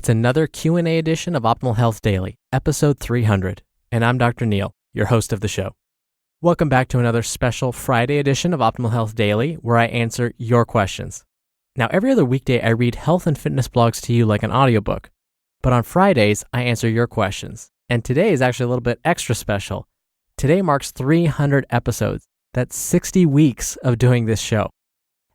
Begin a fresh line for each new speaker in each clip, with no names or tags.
It's another Q&A edition of Optimal Health Daily, episode 300, and I'm Dr. Neil, your host of the show. Welcome back to another special Friday edition of Optimal Health Daily, where I answer your questions. Now, every other weekday, I read health and fitness blogs to you like an audiobook, but on Fridays, I answer your questions, and today is actually a little bit extra special. Today marks 300 episodes. That's 60 weeks of doing this show.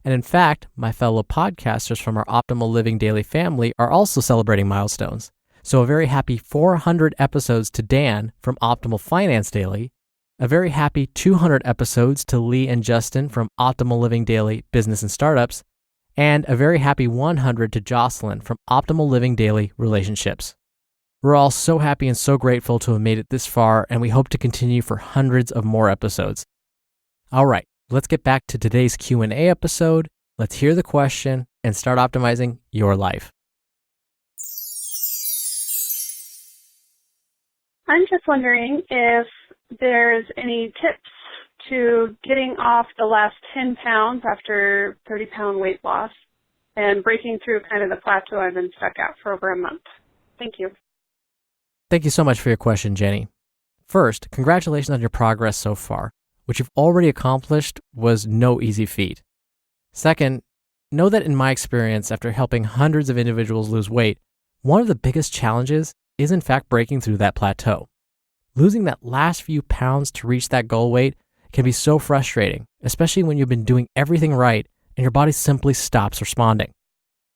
And in fact, my fellow podcasters from our Optimal Living Daily family are also celebrating milestones. So a very happy 400 episodes to Dan from Optimal Finance Daily, a very happy 200 episodes to Lee and Justin from Optimal Living Daily Business and Startups, and a very happy 100 to Jocelyn from Optimal Living Daily Relationships. We're all so happy and so grateful to have made it this far, and we hope to continue for hundreds of more episodes. All right. Let's get back to today's Q&A episode. Let's hear the question and start optimizing your life.
I'm just wondering if there's any tips to getting off the last 10 pounds after 30-pound weight loss and breaking through kind of the plateau I've been stuck at for over a month. Thank you.
Thank you so much for your question, Jenny. First, congratulations on your progress so far. What you've already accomplished was no easy feat. Second, know that in my experience, after helping hundreds of individuals lose weight, one of the biggest challenges is in fact breaking through that plateau. Losing that last few pounds to reach that goal weight can be so frustrating, especially when you've been doing everything right and your body simply stops responding.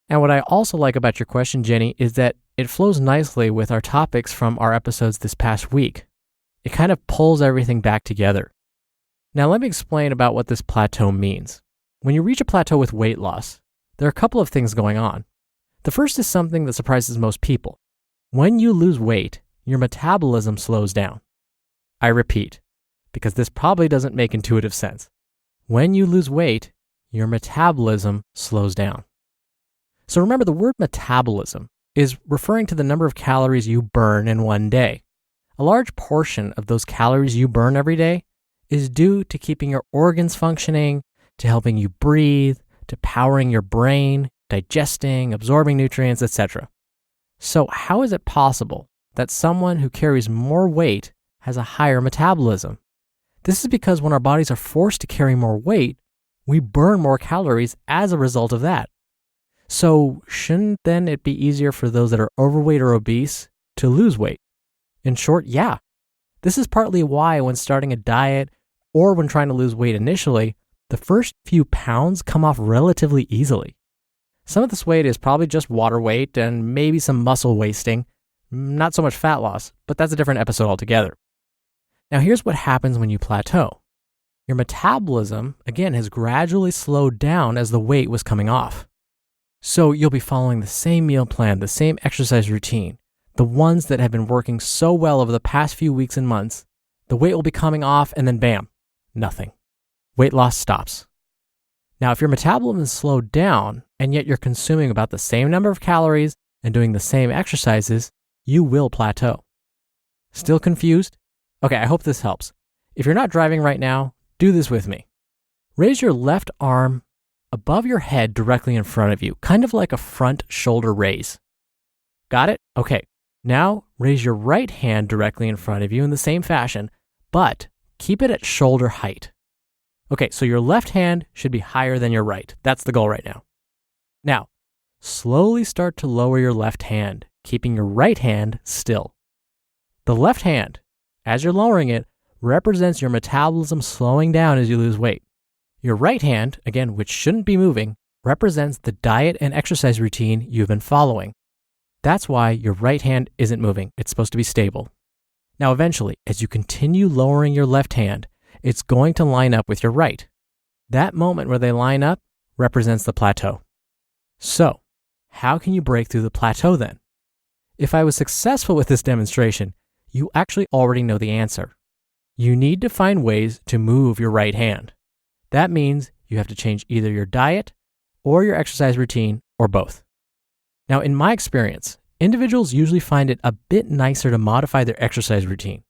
And what I also like about your question, Jenny, is that it flows nicely with our topics from our episodes this past week. It kind of pulls everything back together. Now, let me explain about what this plateau means. When you reach a plateau with weight loss, there are a couple of things going on. The first is something that surprises most people. When you lose weight, your metabolism slows down. I repeat, because this probably doesn't make intuitive sense. When you lose weight, your metabolism slows down. So remember, the word metabolism is referring to the number of calories you burn in one day. A large portion of those calories you burn every day is due to keeping your organs functioning, to helping you breathe, to powering your brain, digesting, absorbing nutrients, etc. So how is it possible that someone who carries more weight has a higher metabolism? This is because when our bodies are forced to carry more weight, we burn more calories as a result of that. So shouldn't then it be easier for those that are overweight or obese to lose weight? In short, yeah. This is partly why when starting a diet or when trying to lose weight initially, the first few pounds come off relatively easily. Some of this weight is probably just water weight and maybe some muscle wasting, not so much fat loss, but that's a different episode altogether. Now here's what happens when you plateau. Your metabolism, again, has gradually slowed down as the weight was coming off. So you'll be following the same meal plan, the same exercise routine, the ones that have been working so well over the past few weeks and months. The weight will be coming off and then bam, nothing. Weight loss stops. Now, if your metabolism is slowed down and yet you're consuming about the same number of calories and doing the same exercises, you will plateau. Still confused? Okay, I hope this helps. If you're not driving right now, do this with me. Raise your left arm above your head directly in front of you, kind of like a front shoulder raise. Got it? Okay. Now raise your right hand directly in front of you in the same fashion, but keep it at shoulder height. Okay, so your left hand should be higher than your right. That's the goal right now. Now, slowly start to lower your left hand, keeping your right hand still. The left hand, as you're lowering it, represents your metabolism slowing down as you lose weight. Your right hand, again, which shouldn't be moving, represents the diet and exercise routine you've been following. That's why your right hand isn't moving. It's supposed to be stable. Now, eventually, as you continue lowering your left hand, it's going to line up with your right. That moment where they line up represents the plateau. So, how can you break through the plateau then? If I was successful with this demonstration, you actually already know the answer. You need to find ways to move your right hand. That means you have to change either your diet or your exercise routine or both. Now, in my experience, individuals usually find it a bit nicer to modify their exercise routine.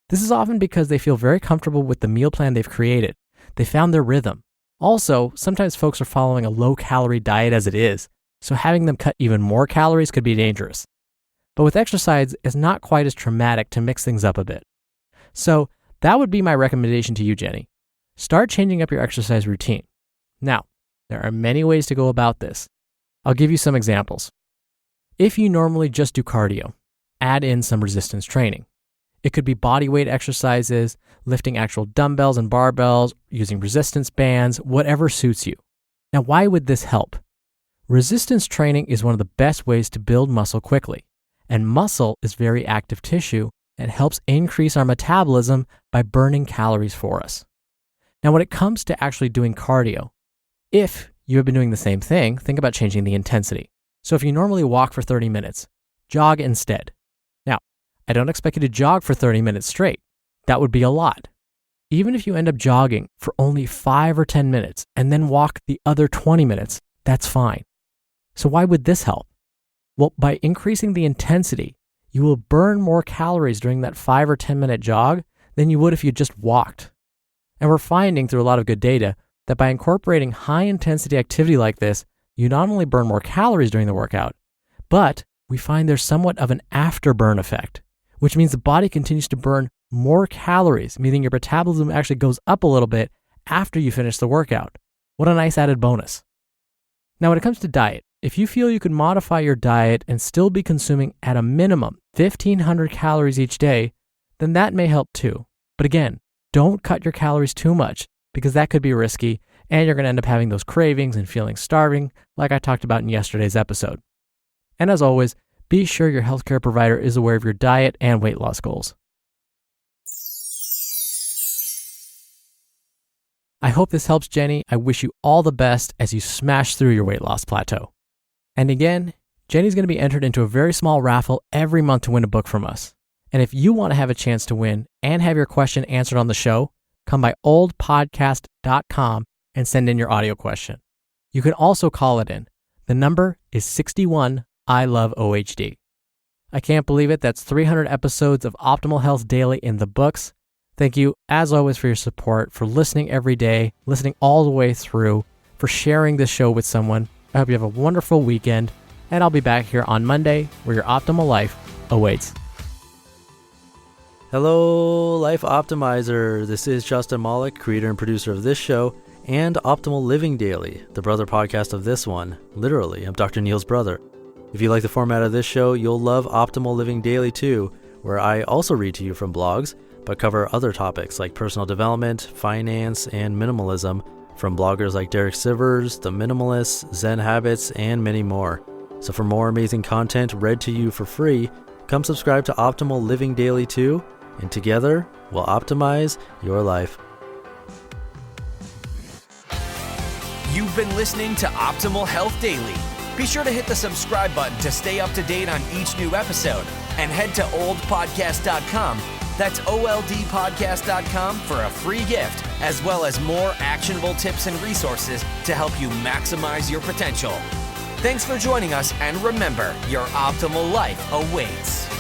This is often because they feel very comfortable with the meal plan they've created. They found their rhythm. Also, sometimes folks are following a low-calorie diet as it is, so having them cut even more calories could be dangerous. But with exercise, it's not quite as traumatic to mix things up a bit. So that would be my recommendation to you, Jenny. Start changing up your exercise routine. Now, there are many ways to go about this. I'll give you some examples. If you normally just do cardio, add in some resistance training. It could be body weight exercises, lifting actual dumbbells and barbells, using resistance bands, whatever suits you. Now, why would this help? Resistance training is one of the best ways to build muscle quickly, and muscle is very active tissue and helps increase our metabolism by burning calories for us. Now, when it comes to actually doing cardio, if you have been doing the same thing, think about changing the intensity. So if you normally walk for 30 minutes, jog instead. Now, I don't expect you to jog for 30 minutes straight. That would be a lot. Even if you end up jogging for only 5 or 10 minutes and then walk the other 20 minutes, that's fine. So why would this help? Well, by increasing the intensity, you will burn more calories during that 5 or 10 minute jog than you would if you just walked. And we're finding through a lot of good data that by incorporating high intensity activity like this, you not only burn more calories during the workout, but we find there's somewhat of an afterburn effect, which means the body continues to burn more calories, meaning your metabolism actually goes up a little bit after you finish the workout. What a nice added bonus. Now, when it comes to diet, if you feel you can modify your diet and still be consuming at a minimum 1,500 calories each day, then that may help too. But again, don't cut your calories too much because that could be risky and you're going to end up having those cravings and feeling starving like I talked about in yesterday's episode. And as always, be sure your healthcare provider is aware of your diet and weight loss goals. I hope this helps, Jenny. I wish you all the best as you smash through your weight loss plateau. And again, Jenny's going to be entered into a very small raffle every month to win a book from us. And if you want to have a chance to win and have your question answered on the show, come by oldpodcast.com and send in your audio question. You can also call it in. The number is 61 I Love OHD. I can't believe it. That's 300 episodes of Optimal Health Daily in the books. Thank you, as always, for your support, for listening every day, listening all the way through, for sharing this show with someone. I hope you have a wonderful weekend, and I'll be back here on Monday where your optimal life awaits.
Hello, Life Optimizer. This is Justin Malik, creator and producer of this show and Optimal Living Daily, the brother podcast of this one. Literally, I'm Dr. Neil's brother. If you like the format of this show, you'll love Optimal Living Daily too, where I also read to you from blogs, but cover other topics like personal development, finance, and minimalism from bloggers like Derek Sivers, The Minimalists, Zen Habits, and many more. So for more amazing content read to you for free, come subscribe to Optimal Living Daily too, and together we'll optimize your life.
You've been listening to Optimal Health Daily. Be sure to hit the subscribe button to stay up to date on each new episode, and head to oldpodcast.com. That's oldpodcast.com for a free gift, as well as more actionable tips and resources to help you maximize your potential. Thanks for joining us, and remember, your optimal life awaits.